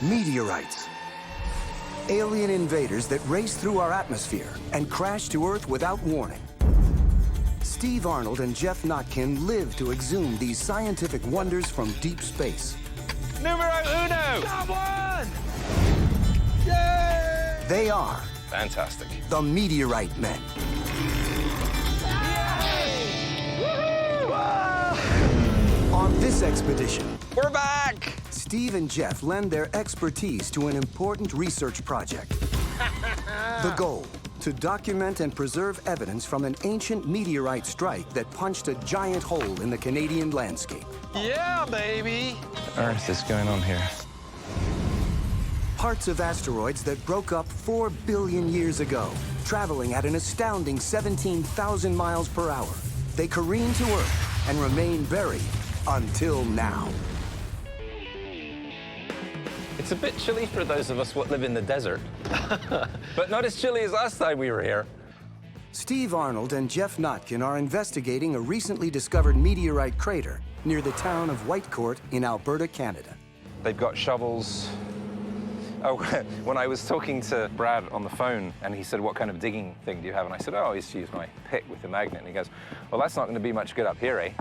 Meteorites. Alien invaders that race through our atmosphere and crash to Earth without warning. Steve Arnold and Geoff Notkin live to exhume these scientific wonders from deep space. Numero uno! Got one! Yay! They are Fantastic. the Meteorite Men. On this expedition, We're back! Steve and Geoff lend their expertise to an important research project. The goal, to document and preserve evidence from an ancient meteorite strike that punched a giant hole in the Canadian landscape. Yeah, baby! What on earth is going on here? Parts of asteroids that broke up 4 billion years ago, traveling at an astounding 17,000 miles per hour. They careen to Earth and remain buried until now. It's a bit chilly for those of us what live in the desert. But not as chilly as last time we were here. Steve Arnold and Geoff Notkin are investigating a recently discovered meteorite crater near the town of Whitecourt in Alberta, Canada. They've got shovels. Oh, when I was talking to Brad on the phone, and he said, what kind of digging thing do you have? And I said, oh, I used to use my pick with the magnet. And he goes, well, that's not going to be much good up here, eh?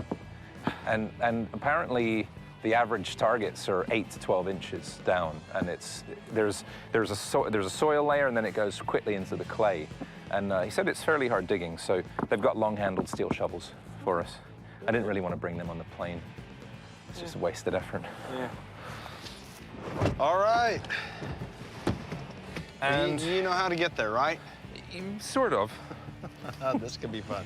And apparently, the average targets are 8 to 12 inches down, and there's a soil layer, and then it goes quickly into the clay. And he said it's fairly hard digging, so they've got long-handled steel shovels for us. I didn't really want to bring them on the plane. It's just a wasted effort. Yeah. All right. And you know how to get there, right? sort of. This could be fun.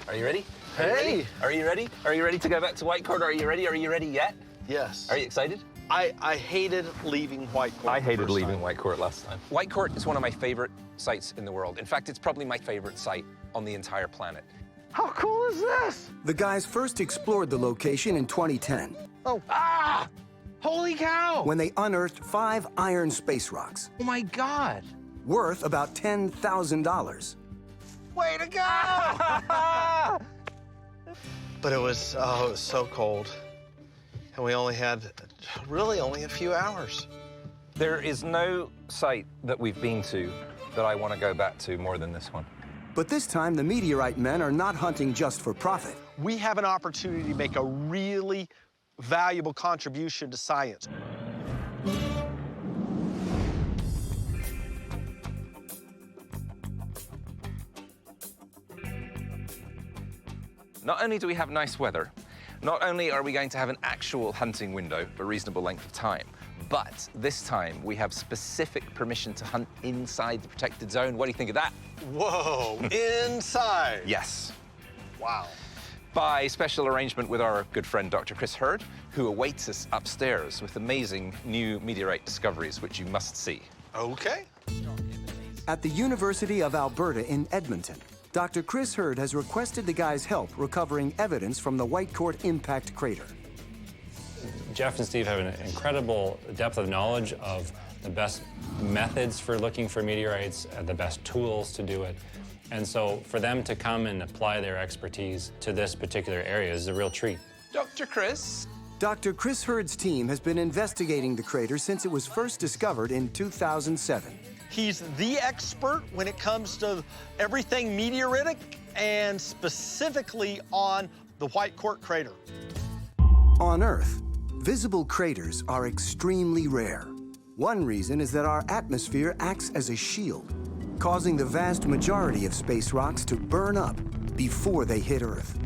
Are you ready? Hey! Are you ready? Are you ready to go back to Whitecourt? Are you ready? Are you ready yet? Yes. Are you excited? I hated leaving Whitecourt. I hated the first leaving time. Whitecourt last time. Whitecourt is one of my favorite sites in the world. In fact, it's probably my favorite site on the entire planet. How cool is this? The guys first explored the location in 2010 Oh, ah! Holy cow! when they unearthed 5 iron space rocks, Oh my God. worth about $10,000. Way to go! But it was so cold. And we only had, really only a few hours. There is no site that we've been to that I want to go back to more than this one. But this time, the Meteorite Men are not hunting just for profit. We have an opportunity to make a really valuable contribution to science. Not only do we have nice weather, not only are we going to have an actual hunting window for a reasonable length of time, but this time we have specific permission to hunt inside the protected zone. What do you think of that? Whoa, inside. Yes. Wow. By special arrangement with our good friend Dr. Chris Hurd, who awaits us upstairs with amazing new meteorite discoveries, which you must see. Okay. At the University of Alberta in Edmonton, Dr. Chris Hurd has requested the guys' help recovering evidence from the Whitecourt impact crater. Geoff and Steve have an incredible depth of knowledge of the best methods for looking for meteorites, the best tools to do it. And so for them to come and apply their expertise to this particular area is a real treat. Dr. Chris. Dr. Chris Hurd's team has been investigating the crater since it was first discovered in 2007. He's the expert when it comes to everything meteoritic and specifically on the Whitecourt Crater. On Earth, visible craters are extremely rare. One reason is that our atmosphere acts as a shield, causing the vast majority of space rocks to burn up before they hit Earth.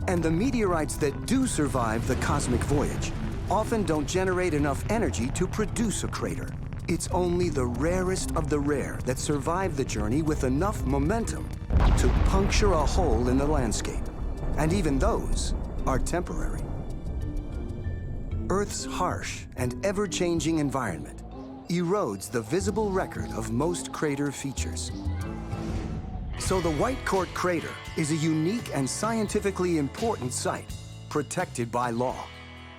And the meteorites that do survive the cosmic voyage often don't generate enough energy to produce a crater. It's only the rarest of the rare that survive the journey with enough momentum to puncture a hole in the landscape. And even those are temporary. Earth's harsh and ever-changing environment erodes the visible record of most crater features. So the Whitecourt Crater is a unique and scientifically important site, protected by law.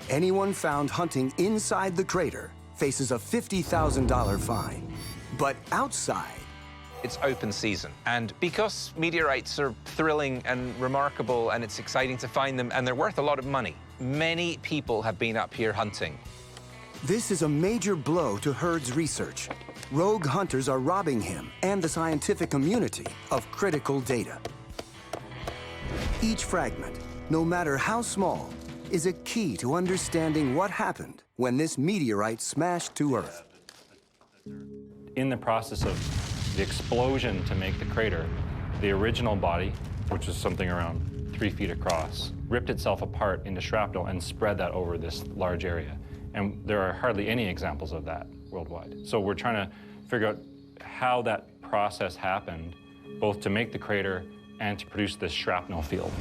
Anyone found hunting inside the crater faces a $50,000 fine. But outside, It's open season. And because meteorites are thrilling and remarkable and it's exciting to find them and they're worth a lot of money, many people have been up here hunting. This is a major blow to Hurd's research. Rogue hunters are robbing him and the scientific community of critical data. Each fragment, no matter how small, is a key to understanding what happened when this meteorite smashed to Earth. In the process of the explosion to make the crater, the original body, which was something around 3 feet across, ripped itself apart into shrapnel and spread that over this large area. And there are hardly any examples of that worldwide. So we're trying to figure out how that process happened, both to make the crater and to produce this shrapnel field.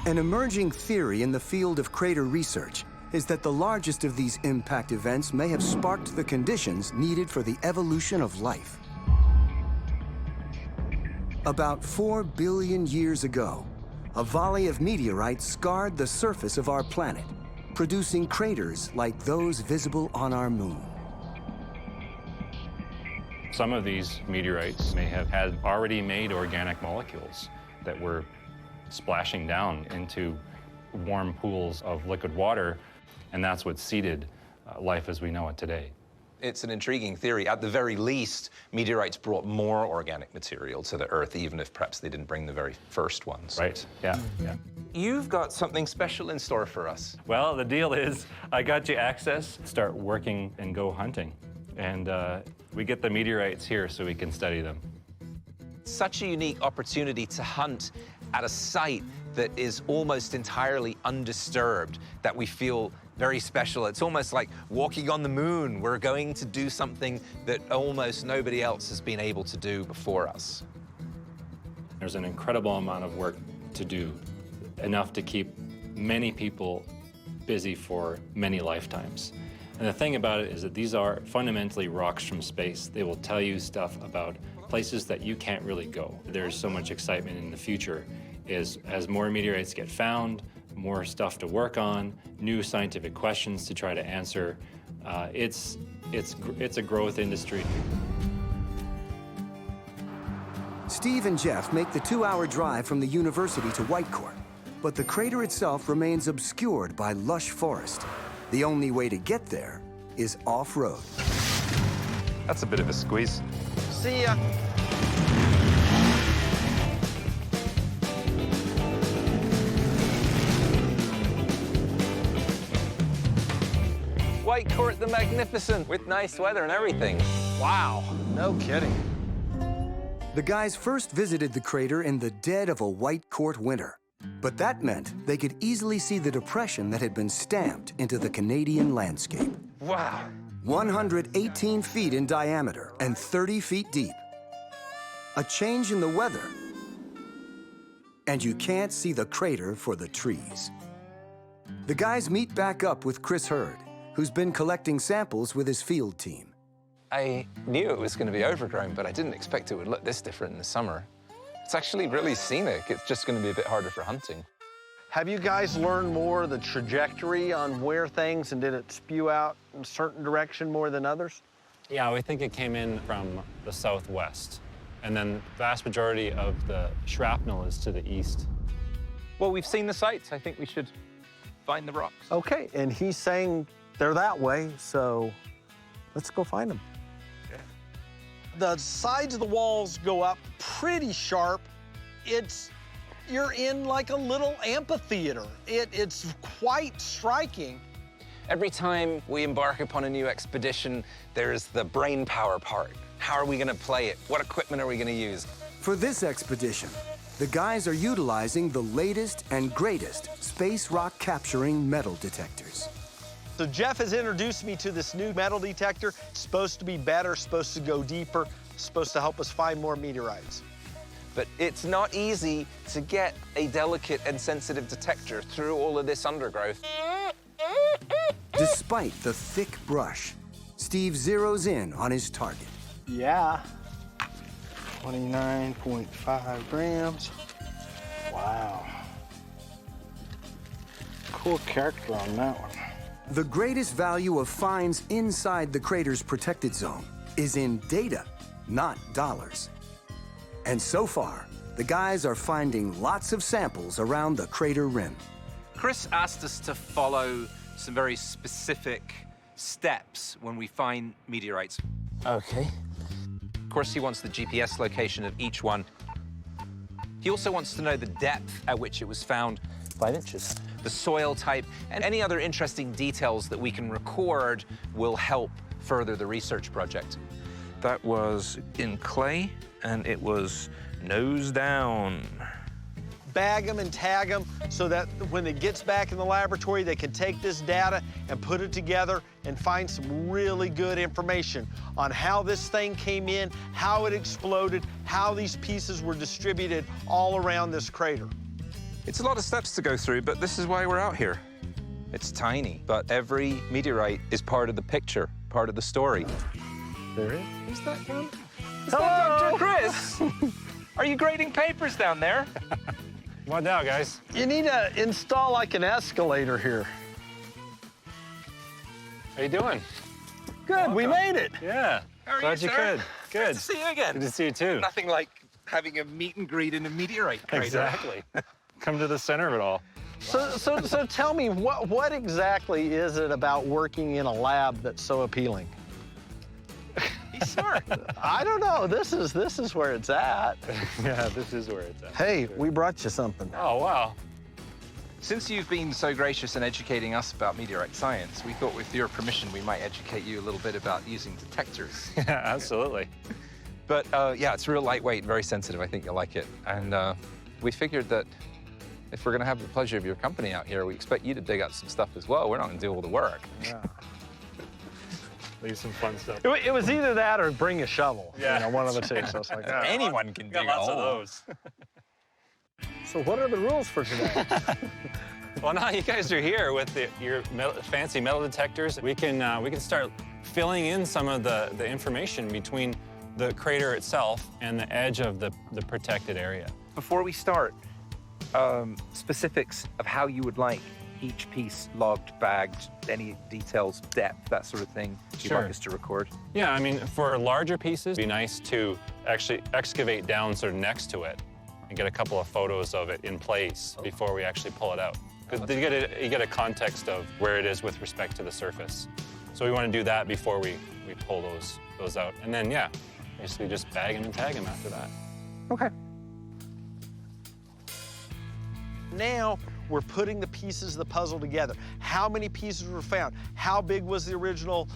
An emerging theory in the field of crater research is that the largest of these impact events may have sparked the conditions needed for the evolution of life. About 4 billion years ago, a volley of meteorites scarred the surface of our planet, producing craters like those visible on our moon. Some of these meteorites may have had already made organic molecules that were splashing down into warm pools of liquid water, and that's what seeded life as we know it today. It's an intriguing theory. At the very least, meteorites brought more organic material to the Earth, even if perhaps they didn't bring the very first ones. Right, yeah, yeah. You've got something special in store for us. Well, the deal is I got you access, start working and go hunting. And we get the meteorites here so we can study them. Such a unique opportunity to hunt at a site that is almost entirely undisturbed, that we feel very special. It's almost like walking on the moon. We're going to do something that almost nobody else has been able to do before us. There's an incredible amount of work to do, enough to keep many people busy for many lifetimes. And the thing about it is that these are fundamentally rocks from space. They will tell you stuff about places that you can't really go. There's so much excitement in the future as more meteorites get found, more stuff to work on, new scientific questions to try to answer. It's a growth industry. Steve and Geoff make the 2-hour drive from the university to Whitecourt, but the crater itself remains obscured by lush forest. The only way to get there is off-road. That's a bit of a squeeze. See ya. Whitecourt the Magnificent, with nice weather and everything. Wow, no kidding. The guys first visited the crater in the dead of a Whitecourt winter. But that meant they could easily see the depression that had been stamped into the Canadian landscape. Wow. 118 feet in diameter and 30 feet deep. A change in the weather, and you can't see the crater for the trees. The guys meet back up with Chris Hurd, who's been collecting samples with his field team. I knew it was going to be overgrown, but I didn't expect it would look this different in the summer. It's actually really scenic. It's just going to be a bit harder for hunting. Have you guys learned more the trajectory on where things, and did it spew out in a certain direction more than others? Yeah, we think it came in from the southwest. And then the vast majority of the shrapnel is to the east. Well, we've seen the sites. I think we should find the rocks. Okay, and he's saying they're that way, so let's go find them. Yeah. The sides of the walls go up pretty sharp. You're in like a little amphitheater. It's quite striking. Every time we embark upon a new expedition, there's the brain power part. How are we going to play it? What equipment are we going to use? For this expedition, the guys are utilizing the latest and greatest space rock capturing metal detectors. So Geoff has introduced me to this new metal detector. It's supposed to be better, supposed to go deeper, supposed to help us find more meteorites. But it's not easy to get a delicate and sensitive detector through all of this undergrowth. Despite the thick brush, Steve zeroes in on his target. Yeah. 29.5 grams. Wow. Cool character on that one. The greatest value of finds inside the crater's protected zone is in data, not dollars. And so far, the guys are finding lots of samples around the crater rim. Chris asked us to follow some very specific steps when we find meteorites. Okay. Of course, he wants the GPS location of each one. He also wants to know the depth at which it was found, 5 inches. the soil type, and any other interesting details that we can record will help further the research project. That was in clay, and it was nose down. Bag them and tag them so that when it gets back in the laboratory, they can take this data and put it together and find some really good information on how this thing came in, how it exploded, how these pieces were distributed all around this crater. It's a lot of steps to go through, but this is why we're out here. It's tiny, but every meteorite is part of the picture, part of the story. There it is. Who's that one? Is that Dr. Chris? Are you grading papers down there? Come on down, guys. You need to install like an escalator here. How you doing? Good, we made it. Yeah. How are Glad you, you sir? could. Good. Good to see you again. Good to see you too. Nothing like having a meet and greet in a meteorite crater. Exactly. Come to the center of it all. So tell me, what exactly is it about working in a lab that's so appealing? He's smart. I don't know. This is where it's at. Yeah, this is where it's at. Hey, we brought you something. Oh, wow. Since you've been so gracious in educating us about meteorite science, we thought with your permission we might educate you a little bit about using detectors. Yeah, absolutely. But yeah, it's real lightweight, very sensitive. I think you'll like it. And we figured that if we're going to have the pleasure of your company out here, we expect you to dig up some stuff as well. We're not going to do all the work. Yeah. Leave some fun stuff. It was either that or bring a shovel. Yeah. You know, one of the two. So it's like, ah. Anyone can dig Got a lots of hole. those. So what are the rules for today? Well, now you guys are here with your fancy metal detectors. We can start filling in some of the information between the crater itself and the edge of the protected area. Before we start, specifics of how you would like each piece logged, bagged, any details, depth, that sort of thing you'd Sure. like us to record? Yeah, I mean, for larger pieces, it'd be nice to actually excavate down sort of next to it and get a couple of photos of it in place before we actually pull it out. Because you get a context of where it is with respect to the surface. So we want to do that before we pull those out. And then, yeah, basically just bag them and tag them after that. Okay. Now we're putting the pieces of the puzzle together. How many pieces were found? How big was the original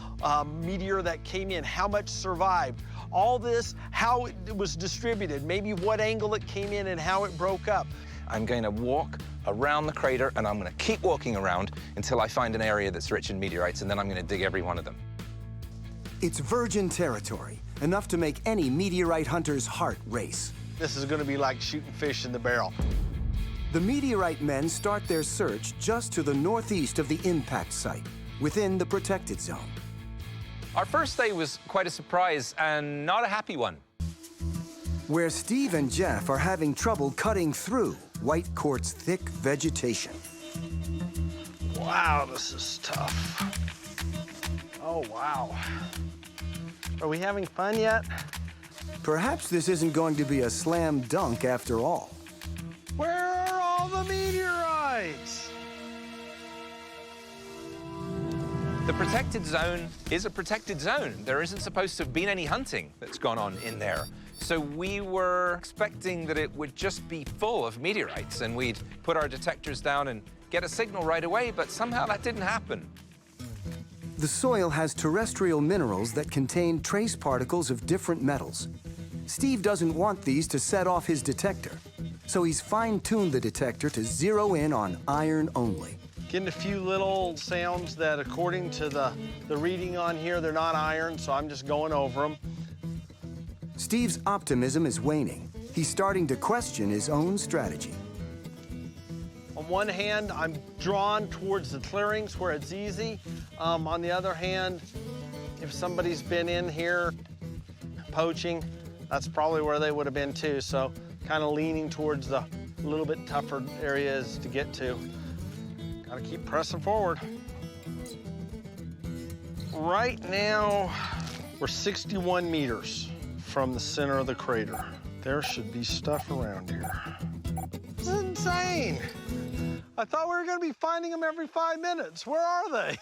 meteor that came in? How much survived? All this, how it was distributed, maybe what angle it came in and how it broke up. I'm going to walk around the crater, and I'm going to keep walking around until I find an area that's rich in meteorites, and then I'm going to dig every one of them. It's virgin territory, enough to make any meteorite hunter's heart race. This is going to be like shooting fish in the barrel. The Meteorite Men start their search just to the northeast of the impact site, within the protected zone. Our first day was quite a surprise and not a happy one. Where Steve and Geoff are having trouble cutting through Whitecourt's thick vegetation. Wow, this is tough. Oh, wow. Are we having fun yet? Perhaps this isn't going to be a slam dunk after all. Where are all the meteorites? The protected zone is a protected zone. There isn't supposed to have been any hunting that's gone on in there. So we were expecting that it would just be full of meteorites and we'd put our detectors down and get a signal right away, but somehow that didn't happen. The soil has terrestrial minerals that contain trace particles of different metals. Steve doesn't want these to set off his detector, so he's fine-tuned the detector to zero in on iron only. Getting a few little sounds that, according to the reading on here, they're not iron, so I'm just going over them. Steve's optimism is waning. He's starting to question his own strategy. On one hand, I'm drawn towards the clearings where it's easy. On the other hand, if somebody's been in here poaching, that's probably where they would have been too. So kind of leaning towards the little bit tougher areas to get to. Gotta keep pressing forward. Right now, we're 61 meters from the center of the crater. There should be stuff around here. This is insane. I thought we were gonna be finding them every 5 minutes. Where are they?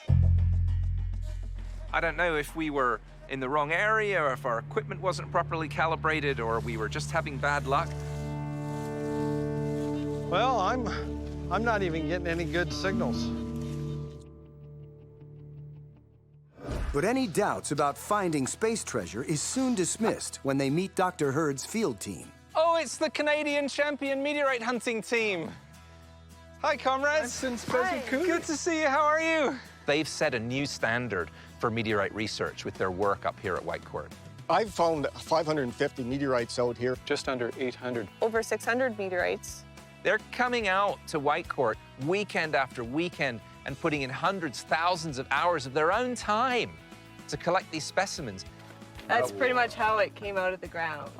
I don't know if we were in the wrong area or if our equipment wasn't properly calibrated or we were just having bad luck. Well, I'm not even getting any good signals. But any doubts about finding space treasure is soon dismissed when they meet Dr. Hurd's field team. Oh, it's the Canadian champion meteorite hunting team. Hi, comrades. Hi. Good to see you. How are you? They've set a new standard for meteorite research with their work up here at Whitecourt. I've found 550 meteorites out here. Just under 800. Over 600 meteorites. They're coming out to Whitecourt weekend after weekend and putting in hundreds, thousands of hours of their own time to collect these specimens. That's pretty much how it came out of the ground.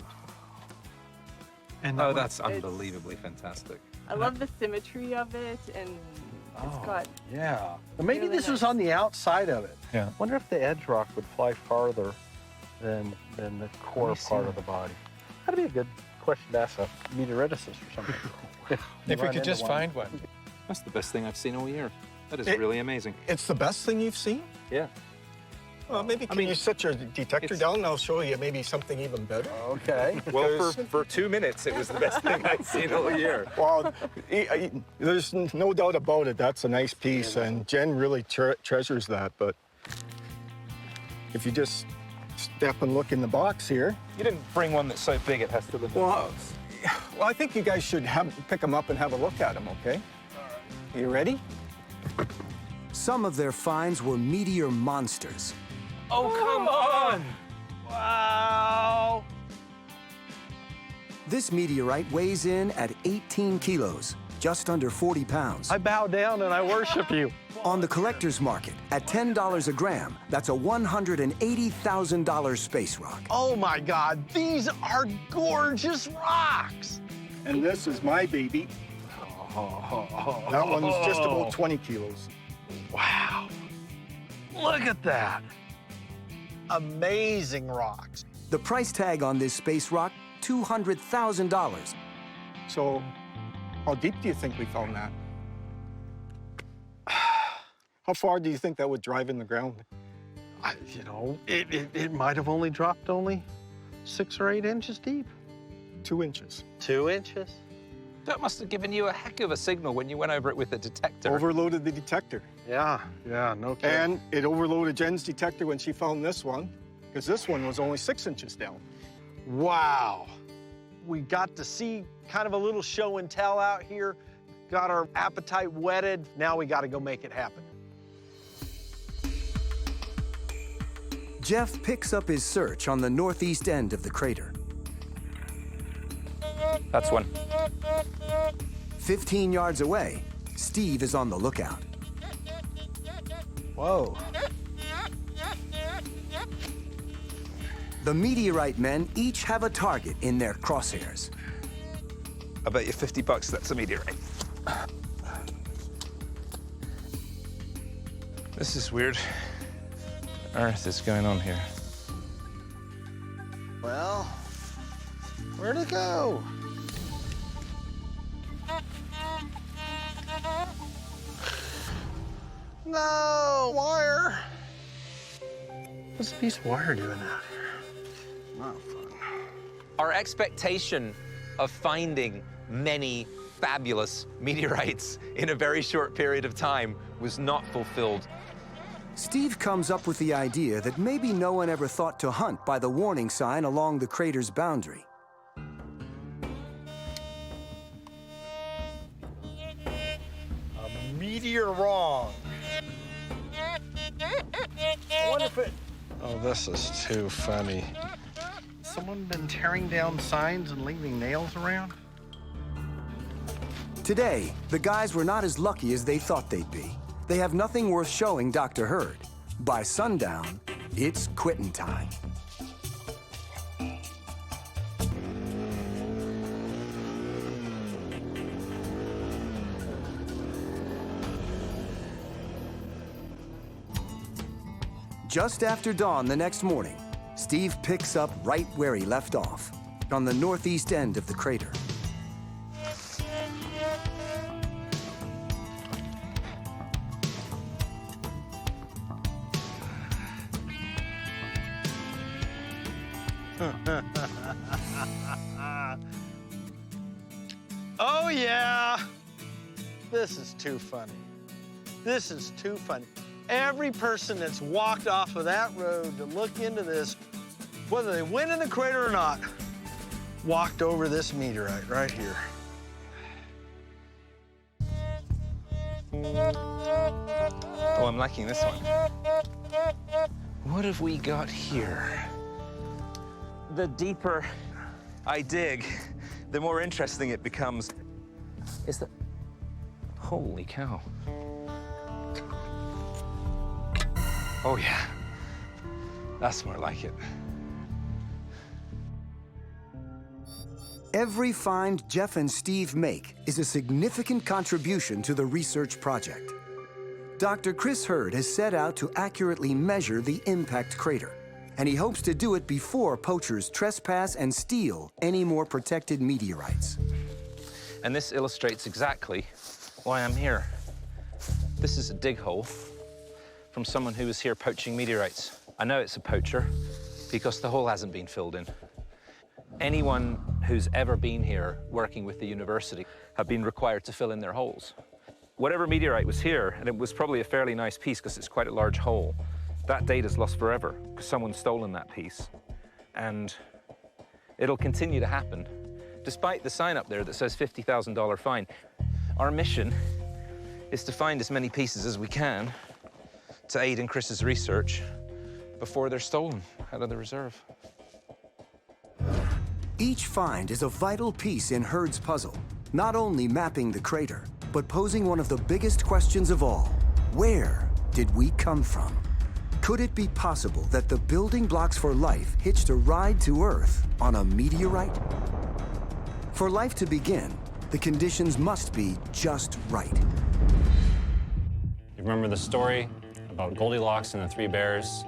And Oh, that's unbelievably fantastic. I love the symmetry of it, and it's got... Yeah. Well, maybe Really this was nice. on the outside of it. Yeah. Wonder if the edge rock would fly farther than the core part of the body. That'd be a good question to ask a meteoriticist or something. If we could just find one. That's the best thing I've seen all year. That is It- really amazing. It's the best thing you've seen? Yeah. Well, maybe can you set your detector it's- down and I'll show you maybe something even better? Okay. Well, for 2 minutes, it was the best thing I'd seen all year. Well, there's no doubt about it. That's a nice piece, and Jen really treasures that. But if you just step and look in the box here, You didn't bring one that's so big it has to live in the well, box. I think you guys should pick them up and have a look at them, okay? You ready? Some of their finds were meteor monsters. Oh, come on! Wow. This meteorite weighs in at 18 kilos, just under 40 pounds. I bow down and I worship you. On the collector's market, at $10 a gram, that's a $180,000 space rock. Oh my God, these are gorgeous rocks. And this is my baby. That one's just about 20 kilos. Wow. Look at that. Amazing rocks. The price tag on this space rock, $200,000. So, how deep do you think we found that? How far do you think that would drive in the ground? It might have only dropped 6 or 8 inches deep. 2 inches. 2 inches. That must have given you a heck of a signal when you went over it with the detector. Overloaded the detector. Yeah, no kidding. And it overloaded Jen's detector when she found this one, because this one was only 6 inches down. Wow. We got to see kind of a little show and tell out here. Got our appetite whetted. Now we got to go make it happen. Geoff picks up his search on the northeast end of the crater. That's one. 15 yards away, Steve is on the lookout. Whoa. The Meteorite Men each have a target in their crosshairs. I bet you $50 that's a meteorite. This is weird. What on earth is going on here? Well, where'd it go? No, wire. What's a piece of wire doing out here? Not fun. Our expectation of finding many fabulous meteorites in a very short period of time was not fulfilled. Steve comes up with the idea that maybe no one ever thought to hunt by the warning sign along the crater's boundary. A meteor wrong. I wonder if it... Oh, this is too funny. Someone been tearing down signs and leaving nails around? Today, the guys were not as lucky as they thought they'd be. They have nothing worth showing Dr. Hurd. By sundown, it's quitting time. Just after dawn the next morning, Steve picks up right where he left off, on the northeast end of the crater. Oh, yeah. This is too funny. This is too funny. Every person that's walked off of that road to look into this, whether they went in the crater or not, walked over this meteorite right here. Oh, I'm liking this one. What have we got here? The deeper I dig, the more interesting it becomes. Is that... Holy cow. Oh, yeah. That's more like it. Every find Geoff and Steve make is a significant contribution to the research project. Dr. Chris Hurd has set out to accurately measure the impact crater, and he hopes to do it before poachers trespass and steal any more protected meteorites. And this illustrates exactly why I'm here. This is a dig hole from someone who was here poaching meteorites. I know it's a poacher because the hole hasn't been filled in. Anyone who's ever been here working with the university have been required to fill in their holes. Whatever meteorite was here, and it was probably a fairly nice piece because it's quite a large hole, that data's lost forever because someone's stolen that piece. And it'll continue to happen, despite the sign up there that says $50,000 fine. Our mission is to find as many pieces as we can to aid in Chris's research before they're stolen out of the reserve. Each find is a vital piece in Hurd's puzzle, not only mapping the crater, but posing one of the biggest questions of all. Where did we come from? Could it be possible that the building blocks for life hitched a ride to Earth on a meteorite? For life to begin, the conditions must be just right. You remember the story about Goldilocks and the three bears?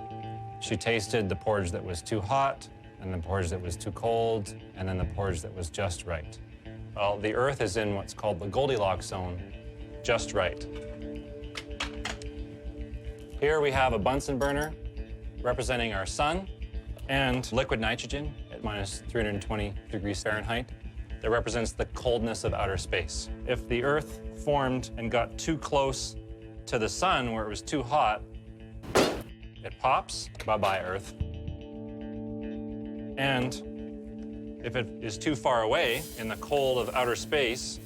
She tasted the porridge that was too hot, and the porridge that was too cold, and then the porridge that was just right. Well, the Earth is in what's called the Goldilocks zone, just right. Here we have a Bunsen burner representing our sun and liquid nitrogen at minus 320 degrees Fahrenheit. That represents the coldness of outer space. If the Earth formed and got too close to the sun where it was too hot, it pops, bye-bye Earth. And if it is too far away in the cold of outer space,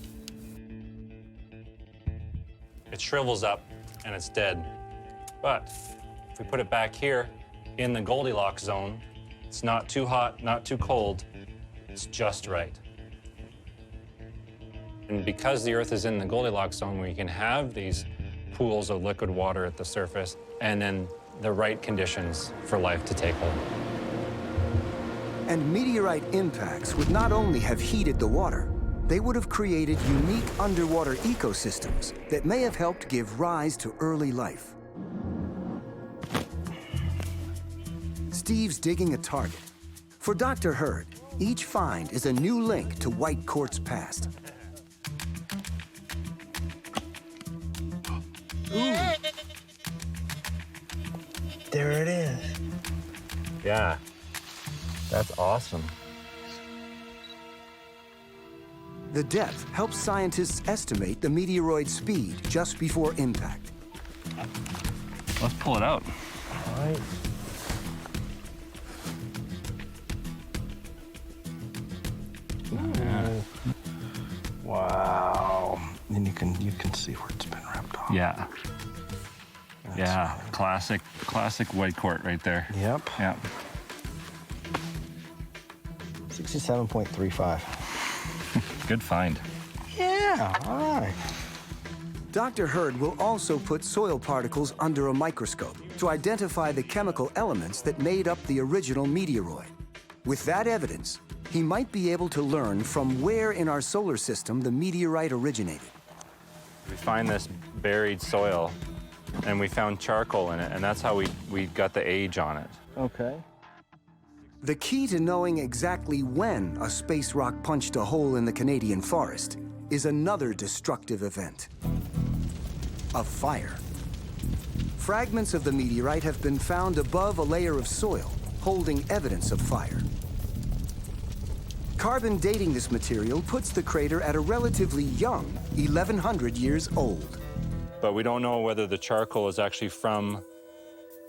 it shrivels up and it's dead. But if we put it back here in the Goldilocks zone, it's not too hot, not too cold, it's just right. And because the Earth is in the Goldilocks zone, we can have these pools of liquid water at the surface and then the right conditions for life to take hold. And meteorite impacts would not only have heated the water, they would have created unique underwater ecosystems that may have helped give rise to early life. Steve's digging a target. For Dr. Hurd, each find is a new link to Whitecourt's past. Ooh. There it is. Yeah, that's awesome. The depth helps scientists estimate the meteoroid's speed just before impact. Let's pull it out. All right. Wow. And you can see where it's been ripped off. Yeah. Yeah, classic Whitecourt right there. Yep. Yeah. 67.35. Good find. Yeah, all right. Dr. Hurd will also put soil particles under a microscope to identify the chemical elements that made up the original meteoroid. With that evidence, he might be able to learn from where in our solar system the meteorite originated. We find this buried soil, and we found charcoal in it, and that's how we got the age on it. Okay. The key to knowing exactly when a space rock punched a hole in the Canadian forest is another destructive event: a fire. Fragments of the meteorite have been found above a layer of soil, holding evidence of fire. Carbon dating this material puts the crater at a relatively young 1,100 years old. But we don't know whether the charcoal is actually from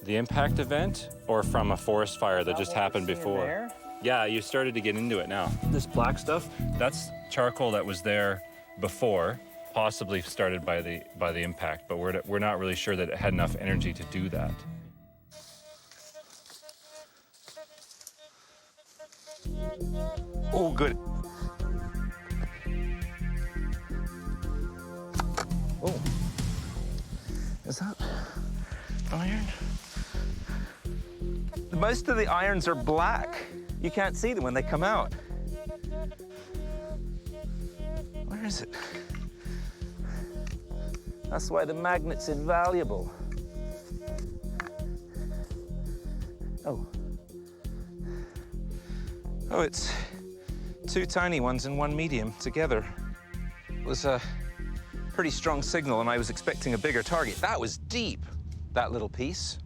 the impact event or from a forest fire that just happened before. Yeah, you started to get into it now. This black stuff, that's charcoal that was there before, possibly started by the impact, but we're not really sure that it had enough energy to do that. Oh, good. Oh, is that iron? Most of the irons are black. You can't see them when they come out. Where is it? That's why the magnet's invaluable. Oh. Oh, it's two tiny ones and one medium together. It was a pretty strong signal, and I was expecting a bigger target. That was deep, that little piece.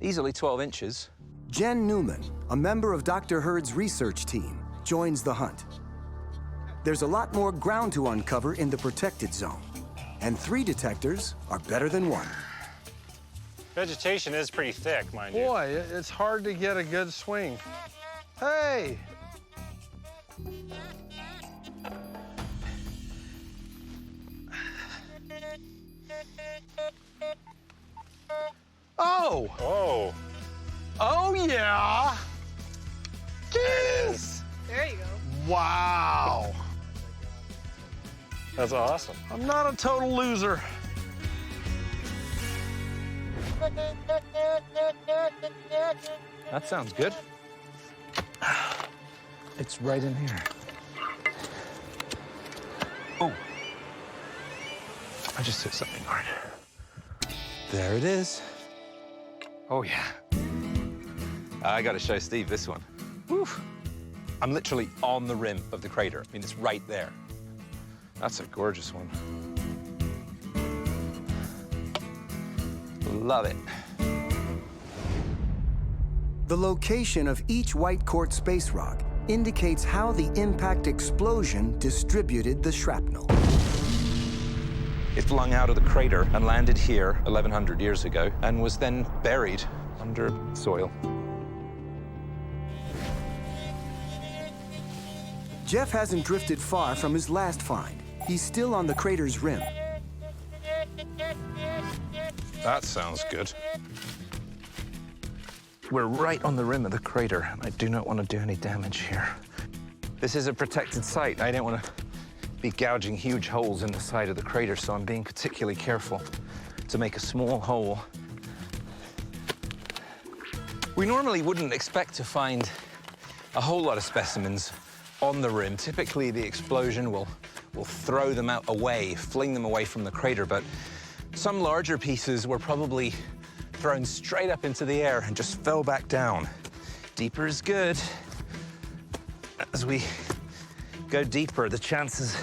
Easily 12 inches. Jen Newman, a member of Dr. Hurd's research team, joins the hunt. There's a lot more ground to uncover in the protected zone, and 3 detectors are better than 1. Vegetation is pretty thick, mind you. Boy, it's hard to get a good swing. Hey! Oh! Oh! Oh, yeah! Jeez! There you go. Wow! That's awesome. I'm not a total loser. That sounds good. It's right in here. Oh. I just hit something hard. There it is. Oh, yeah. I gotta show Steve this one. Woo. I'm literally on the rim of the crater. I mean, it's right there. That's a gorgeous one. Love it. The location of each Whitecourt space rock indicates how the impact explosion distributed the shrapnel. It flung out of the crater and landed here 1,100 years ago and was then buried under soil. Geoff hasn't drifted far from his last find. He's still on the crater's rim. That sounds good. We're right on the rim of the crater, and I do not want to do any damage here. This is a protected site. I don't want to be gouging huge holes in the side of the crater, so I'm being particularly careful to make a small hole. We normally wouldn't expect to find a whole lot of specimens on the rim. Typically, the explosion will throw them out away, fling them away from the crater, but some larger pieces were probably thrown straight up into the air and just fell back down. Deeper is good. As we go deeper, the chances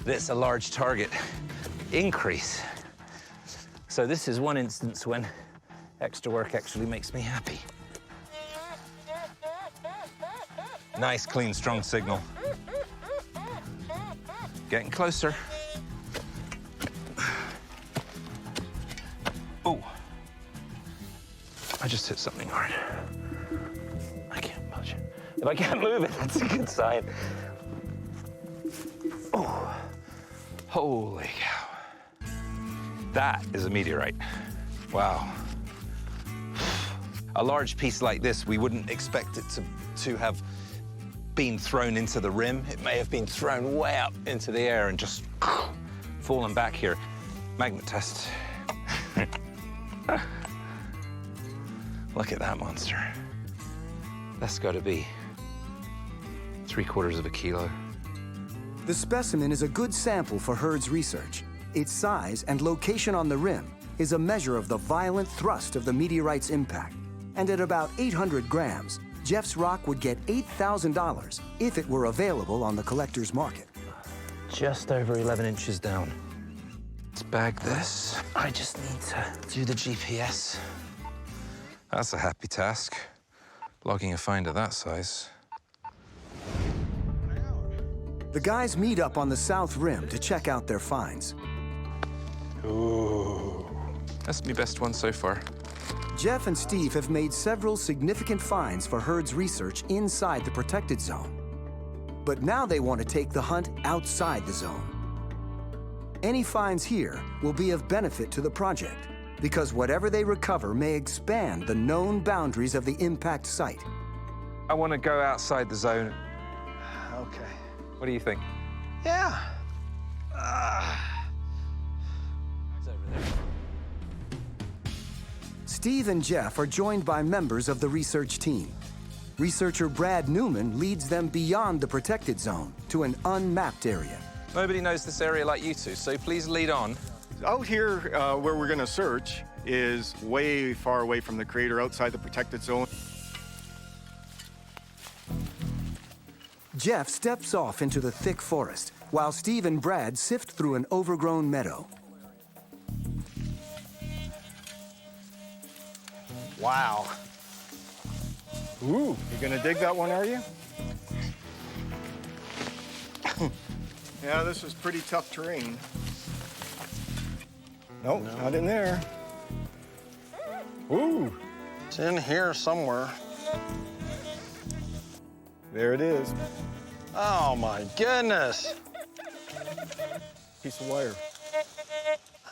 that it's a large target increase. So this is one instance when extra work actually makes me happy. Nice, clean, strong signal. Getting closer. Oh. I just hit something hard. I can't budge it. If I can't move it, that's a good sign. Oh. Holy cow. That is a meteorite. Wow. A large piece like this, we wouldn't expect it to have been thrown into the rim. It may have been thrown way up into the air and just fallen back here. Magnet test. Look at that monster. That's got to be 3/4 of a kilo. The specimen is a good sample for Hurd's research. Its size and location on the rim is a measure of the violent thrust of the meteorite's impact. And at about 800 grams, Geoff's rock would get $8,000 if it were available on the collector's market. Just over 11 inches down. Let's bag this. I just need to do the GPS. That's a happy task, logging a find of that size. The guys meet up on the south rim to check out their finds. Ooh. That's my best one so far. Geoff and Steve have made several significant finds for Heard's research inside the protected zone. But now they want to take the hunt outside the zone. Any finds here will be of benefit to the project, because whatever they recover may expand the known boundaries of the impact site. I want to go outside the zone. Okay. What do you think? Yeah. Steve and Geoff are joined by members of the research team. Researcher Brad Newman leads them beyond the protected zone to an unmapped area. Nobody knows this area like you two, so please lead on. Out here, where we're gonna search, is way far away from the crater, outside the protected zone. Geoff steps off into the thick forest, while Steve and Brad sift through an overgrown meadow. Wow. Ooh, you gonna dig that one, are you? Yeah, this is pretty tough terrain. Nope, not in there. Ooh, It's in here somewhere. there it is. Oh my goodness. Piece of wire.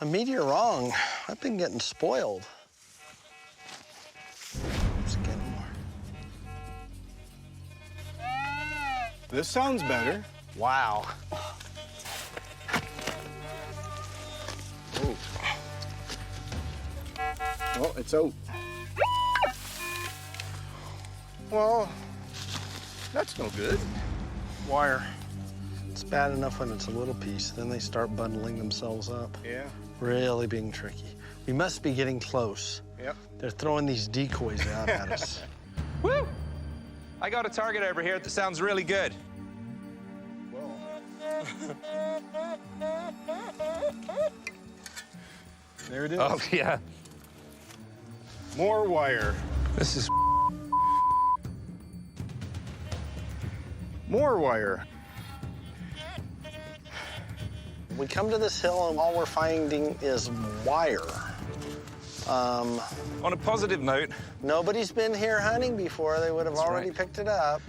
A meteor wrong. I've been getting spoiled. Let's get more. This sounds better. Wow. Oh. Oh, it's out. Well, that's no good. Wire. It's bad enough when it's a little piece. Then they start bundling themselves up. Yeah. Really being tricky. We must be getting close. Yep. They're throwing these decoys out at us. Woo! I got a target over here that sounds really good. There it is. Oh, yeah. More wire. This is... More wire. We come to this hill and all we're finding is wire. On a positive note, Nobody's been here hunting before. They would have That's already right. picked it up.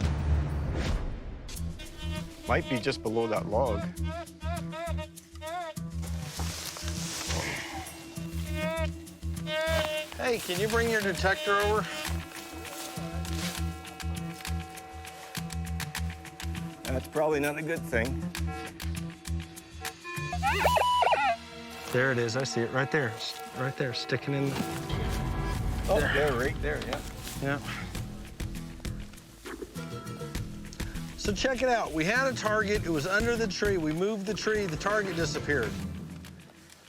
Might be just below that log. Hey, can you bring your detector over? That's probably not a good thing. There it is. I see it right there. Right there, sticking in. Oh, there, right there, yeah. Yeah. So check it out. We had a target. It was under the tree. We moved the tree. The target disappeared.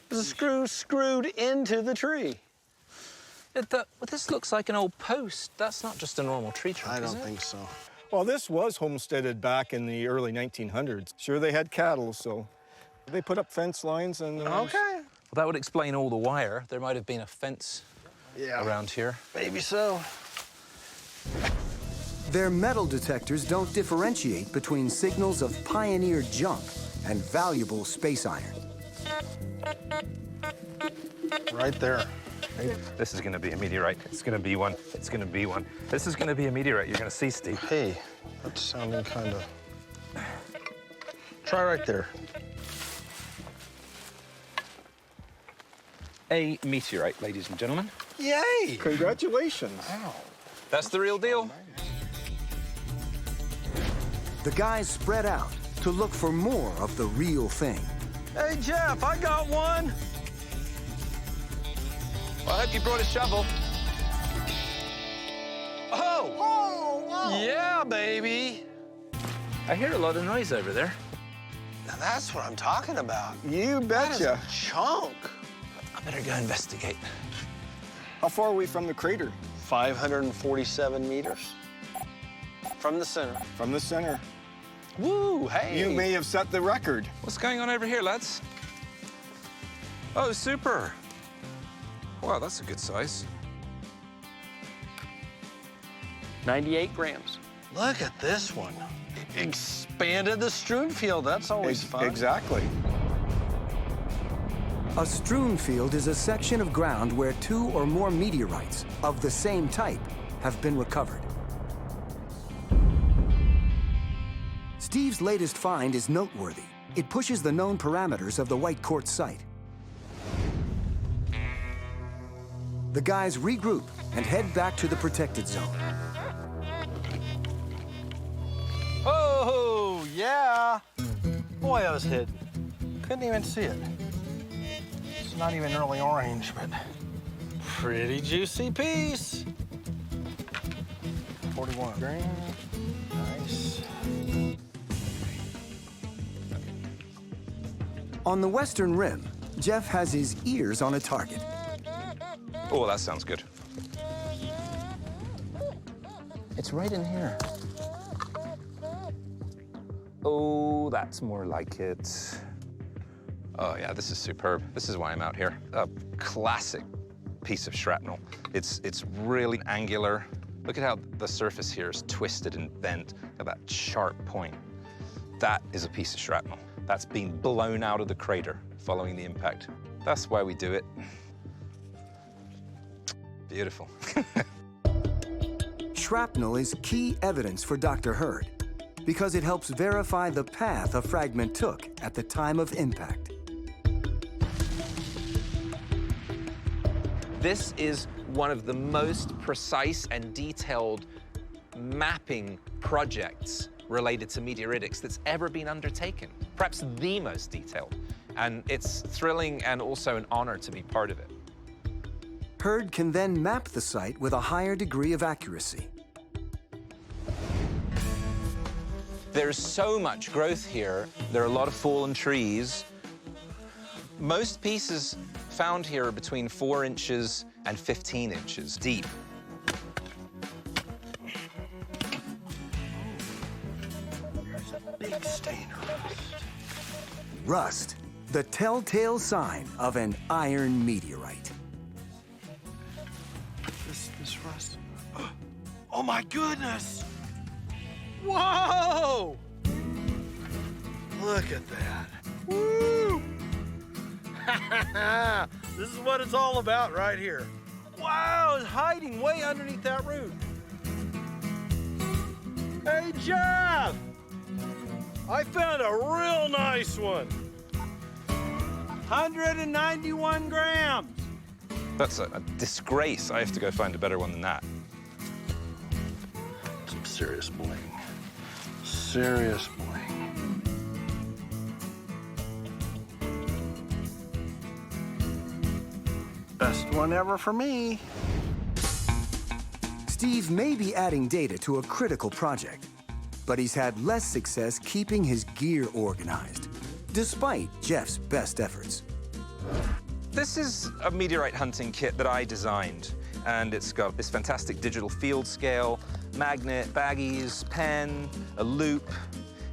There's a screw screwed into the tree. well, this looks like an old post. That's not just a normal tree trunk, I is don't it? think so. Well, this was homesteaded back in the early 1900s. Sure, they had cattle, so they put up fence lines and... Okay. Well, that would explain all the wire. There might have been a fence Yeah. around here. Maybe so. Their metal detectors don't differentiate between signals of pioneered junk and valuable space iron. Right there. This is going to be a meteorite. It's going to be one. It's going to be one. This is going to be a meteorite. You're going to see, Steve. Hey, that's sounding kind of... Try right there. A meteorite, ladies and gentlemen. Yay! Congratulations. That's the real deal. The guys spread out to look for more of the real thing. Hey, Geoff, I got one. Well, I hope you brought a shovel. Oh! Oh, wow. Yeah, baby. I hear a lot of noise over there. Now, that's what I'm talking about. You That is betcha. a chunk. I better go investigate. How far are we from the crater? 547 meters from the center. From the center. Woo, hey. You may have set the record. What's going on over here, lads? Oh, super. Wow, that's a good size. 98 grams. Look at this one. expanded the strewn field. That's always fun. Exactly. A strewn field is a section of ground where 2 or more meteorites of the same type have been recovered. Steve's latest find is noteworthy. It pushes the known parameters of the Whitecourt site. The guys regroup and head back to the protected zone. Oh, yeah. Boy, I was hidden. Couldn't even see it. It's not even really orange, but pretty juicy piece. 41 grams. Nice. On the western rim, Geoff has his ears on a target. Oh, that sounds good. It's right in here. Oh, that's more like it. Oh, yeah, this is superb. This is why I'm out here. A classic piece of shrapnel. It's really angular. Look at how the surface here is twisted and bent at that sharp point. That is a piece of shrapnel. That's been blown out of the crater following the impact. That's why we do it. Beautiful. Shrapnel is key evidence for Dr. Hurd because it helps verify the path a fragment took at the time of impact. This is one of the most precise and detailed mapping projects related to meteoritics that's ever been undertaken. Perhaps the most detailed. And it's thrilling and also an honor to be part of it. Hurd can then map the site with a higher degree of accuracy. There's so much growth here. There are a lot of fallen trees. Most pieces found here are between 4 inches and 15 inches deep. There's a big stain of rust. Rust, the telltale sign of an iron meteorite. This rust. Oh my goodness! Whoa! Look at that. Woo! This is what it's all about right here. Wow, it's hiding way underneath that root. Hey, Geoff! I found a real nice one. 191 grams. That's a disgrace. I have to go find a better one than that. Some serious bling. Serious bling. Best one ever for me. Steve may be adding data to a critical project, but he's had less success keeping his gear organized, despite Geoff's best efforts. This is a meteorite hunting kit that I designed, and it's got this fantastic digital field scale, magnet, baggies, pen, a loop.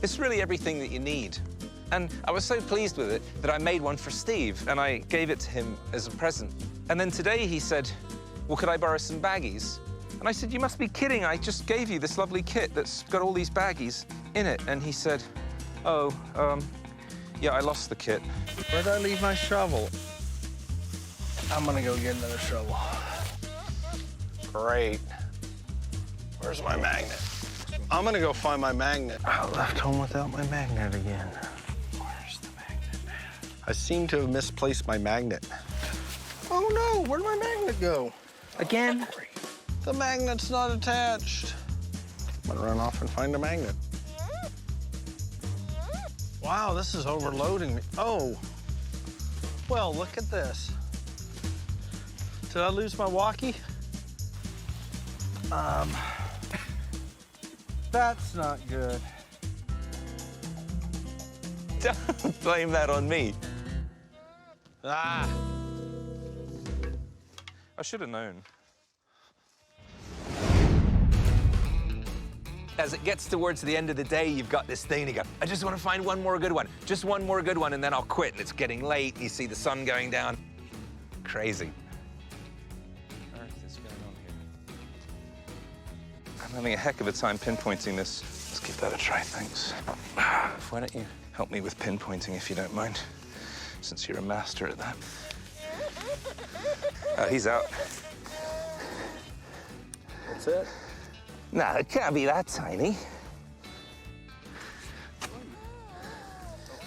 It's really everything that you need. And I was so pleased with it that I made one for Steve, and I gave it to him as a present. And then today he said, well, could I borrow some baggies? And I said, you must be kidding. I just gave you this lovely kit that's got all these baggies in it. And he said, oh, yeah, I lost the kit. Where'd I leave my shovel? I'm gonna go get another shovel. Great. Where's my magnet? I'm gonna go find my magnet. I left home without my magnet again. Where's the magnet? I seem to have misplaced my magnet. Oh no, where'd my magnet go? Again? The magnet's not attached. I'm gonna run off and find a magnet. Wow, this is overloading me. Oh, well, look at this. Did I lose my walkie? That's not good. Don't blame that on me. Ah. I should have known. As it gets towards the end of the day, you've got this thing, you go, I just want to find one more good one. Just one more good one, and then I'll quit. And it's getting late, and you see the sun going down. Crazy. What on earth is going on here? I'm having a heck of a time pinpointing this give that a try, thanks. Why don't you help me with pinpointing if you don't mind, since you're a master at that. He's out. That's it. Nah, it can't be that tiny.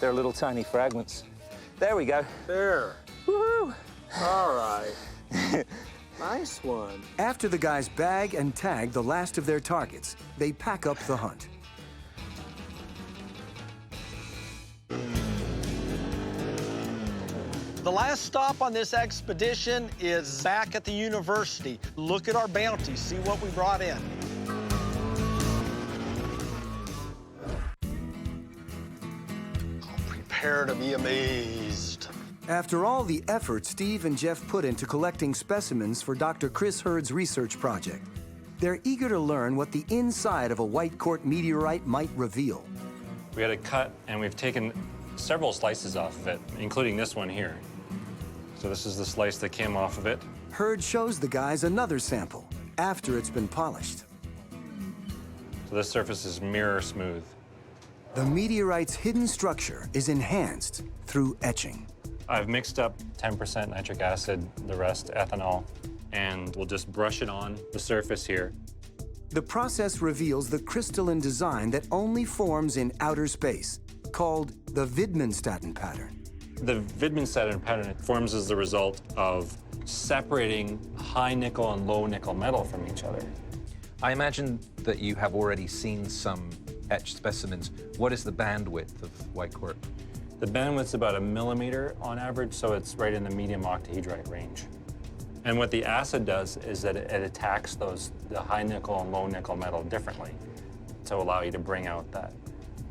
They're little tiny fragments. There we go. There. Woohoo! All right. Nice one. After the guys bag and tag the last of their targets, they pack up the hunt. The last stop on this expedition is back at the university. Look at our bounty, see what we brought in. Prepare to be amazed. After all the effort Steve and Geoff put into collecting specimens for Dr. Chris Hurd's research project, they're eager to learn what the inside of a Whitecourt meteorite might reveal. We had it cut, and we've taken several slices off of it, including this one here. So this is the slice that came off of it. Hurd shows the guys another sample after it's been polished. So this surface is mirror smooth. The meteorite's hidden structure is enhanced through etching. I've mixed up 10% nitric acid, the rest ethanol, and we'll just brush it on the surface here. The process reveals the crystalline design that only forms in outer space, called the Widmanstätten pattern. The Widmanstätten pattern forms as the result of separating high nickel and low nickel metal from each other. I imagine that you have already seen some etched specimens. What is the bandwidth of Whitecourt? The bandwidth's about 1 millimeter on average, so it's right in the medium octahedrite range. And what the acid does is that it attacks the high nickel and low nickel metal differently to allow you to bring out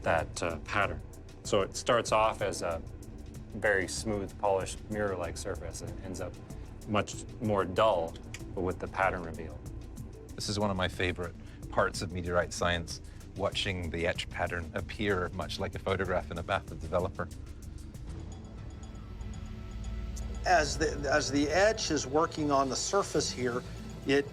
that pattern. So it starts off as a very smooth, polished, mirror-like surface and ends up much more dull, but with the pattern revealed. This is one of my favorite parts of meteorite science, watching the etch pattern appear much like a photograph in a bathtub developer. As the etch is working on the surface here, it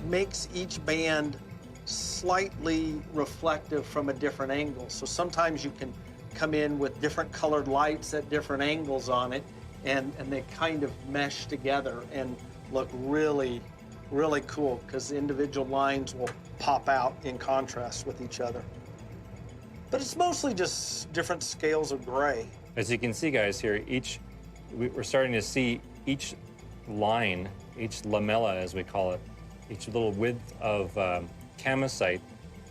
makes each band slightly reflective from a different angle. So sometimes you can come in with different colored lights at different angles on it, and they kind of mesh together and look really, really cool, because the individual lines will pop out in contrast with each other. But it's mostly just different scales of gray. As you can see, guys, here, we're starting to see each line, each lamella, as we call it, each little width of camosite,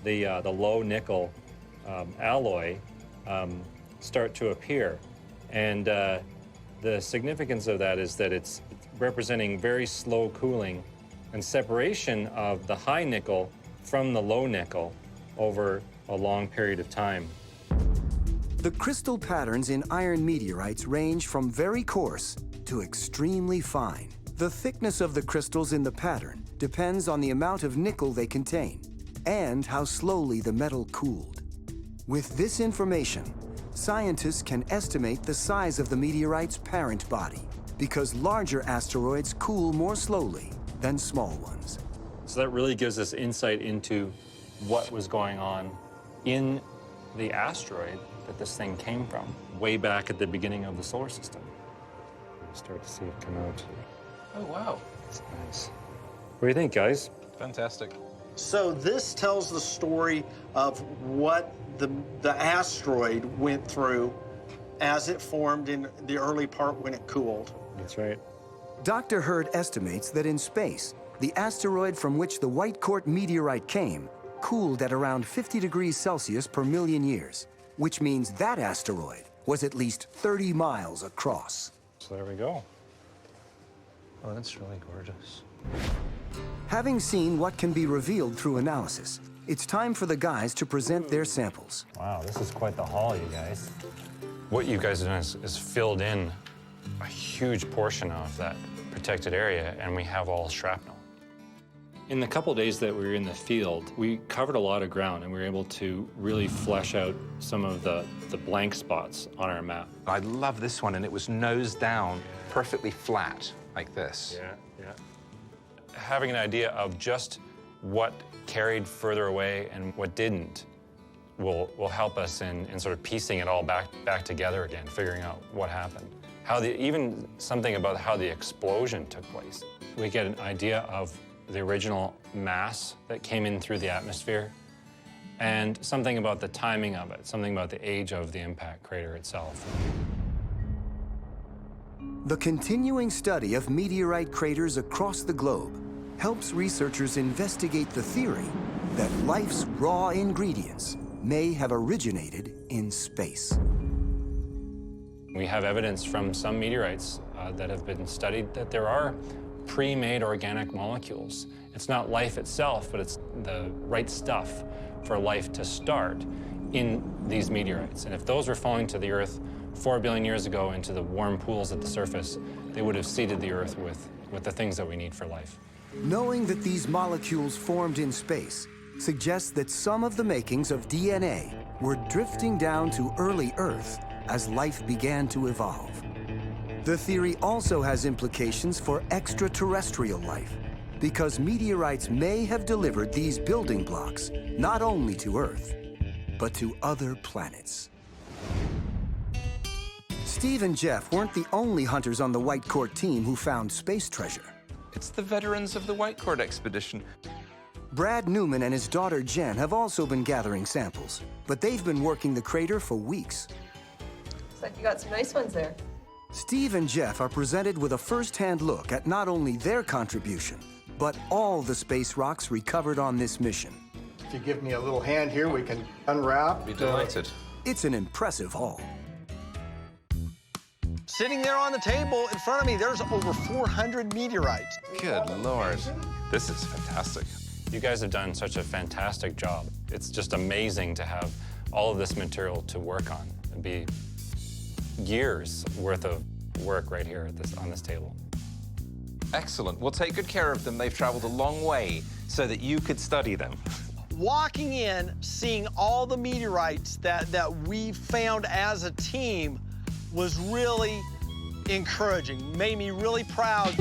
the low nickel alloy, start to appear. And the significance of that is that it's representing very slow cooling and separation of the high nickel from the low nickel over a long period of time. The crystal patterns in iron meteorites range from very coarse to extremely fine. The thickness of the crystals in the pattern depends on the amount of nickel they contain and how slowly the metal cooled. With this information, scientists can estimate the size of the meteorite's parent body, because larger asteroids cool more slowly than small ones. So that really gives us insight into what was going on in the asteroid that this thing came from, way back at the beginning of the solar system. We'll start to see it come out. Oh, wow. That's nice. What do you think, guys? Fantastic. So this tells the story of what the asteroid went through as it formed in the early part when it cooled. That's right. Dr. Hurd estimates that in space, the asteroid from which the Whitecourt meteorite came cooled at around 50 degrees Celsius per million years, which means that asteroid was at least 30 miles across. So there we go. Oh, that's really gorgeous. Having seen what can be revealed through analysis, it's time for the guys to present their samples. Wow, this is quite the haul, you guys. What you guys have done is filled in a huge portion of that protected area, and we have all shrapnel. In the couple days that we were in the field, we covered a lot of ground, and we were able to really flesh out some of the blank spots on our map. I love this one, and it was nose down, perfectly flat, like this. Yeah. Having an idea of just what carried further away and what didn't will help us in sort of piecing it all back together again, figuring out what happened. Even something about how the explosion took place. We get an idea of the original mass that came in through the atmosphere, and something about the timing of it, something about the age of the impact crater itself. The continuing study of meteorite craters across the globe helps researchers investigate the theory that life's raw ingredients may have originated in space. We have evidence from some meteorites that have been studied that there are pre-made organic molecules. It's not life itself, but it's the right stuff for life to start in these meteorites. And if those were falling to the Earth 4 billion years ago into the warm pools at the surface, they would have seeded the Earth with the things that we need for life. Knowing that these molecules formed in space suggests that some of the makings of DNA were drifting down to early Earth as life began to evolve. The theory also has implications for extraterrestrial life, because meteorites may have delivered these building blocks not only to Earth, but to other planets. Steve and Geoff weren't the only hunters on the Whitecourt team who found space treasure. It's the veterans of the Whitecourt expedition. Brad Newman and his daughter Jen have also been gathering samples, but they've been working the crater for weeks. Looks like you got some nice ones there. Steve and Geoff are presented with a first-hand look at not only their contribution, but all the space rocks recovered on this mission. If you give me a little hand here, we can unwrap. Be delighted. It's an impressive haul. Sitting there on the table in front of me, there's over 400 meteorites. Good Lord. This is fantastic. You guys have done such a fantastic job. It's just amazing to have all of this material to work on. It'd be years worth of work right here on this table. Excellent. We'll take good care of them. They've traveled a long way so that you could study them. Walking in, seeing all the meteorites that we found as a team was really encouraging, made me really proud.